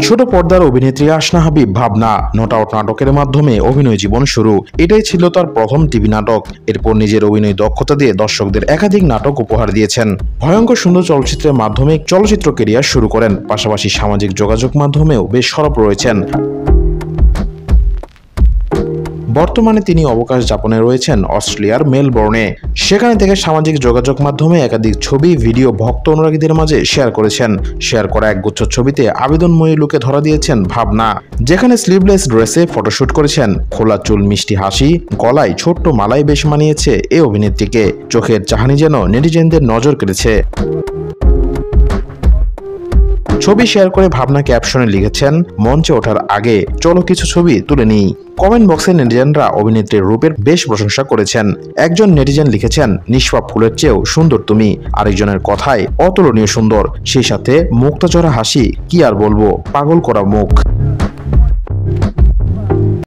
ছোট পর্দার অভিনেত্রী আসনা হাবিব ভাবনা নট আউট নাটকের মাধ্যমে অভিনয় জীবন শুরু। এটাই ছিল তার প্রথম টিভি নাটক। এরপর নিজের অভিনয় দক্ষতা দিয়ে দর্শকদের একাধিক নাটক উপহার দিয়েছেন। ভয়ঙ্কর সুন্দর চলচ্চিত্রের মাধ্যমে চলচ্চিত্র ক্যারিয়ার শুরু করেন। পাশাপাশি সামাজিক যোগাযোগ মাধ্যমেও বেশ সরব রয়েছেন। বর্তমানে তিনি অবকাশ যাপনে রয়েছেন অস্ট্রেলিয়ার মেলবোর্নে। সেখানে থেকে সামাজিক যোগাযোগ মাধ্যমে একাধিক ছবি, ভিডিও ভক্ত অনুরাগীদের মাঝে শেয়ার করেছেন। শেয়ার করা একগুচ্ছ ছবিতে আবেদনময়ী লুকে ধরা দিয়েছেন ভাবনা, যেখানে স্লিভলেস ড্রেসে ফটোশুট করেছেন। খোলা চুল, মিষ্টি হাসি, গলায় ছোট্ট মালাই বেশ মানিয়েছে এই অভিনেত্রীকে। চোখের চাহনি যেন নেটিজেনদের নজর কেড়েছে। ছবি শেয়ার করে ভাবনা ক্যাপশনে লিখেছেন, মঞ্চে ওঠার আগে চলো কিছু ছবি তুলে নিই। কমেন্ট বক্সে নেটিজেনরা অভিনেত্রীর রূপের বেশ প্রশংসা করেছেন। একজন নেটিজেন লিখেছেন, নিষ্পাপ ফুলের চেয়েও সুন্দর তুমি। আরেকজনের কথায়, অতুলনীয় সুন্দর। সেই সাথে মুক্তাচড়া হাসি, কি আর বলবো, পাগল করা মুখ।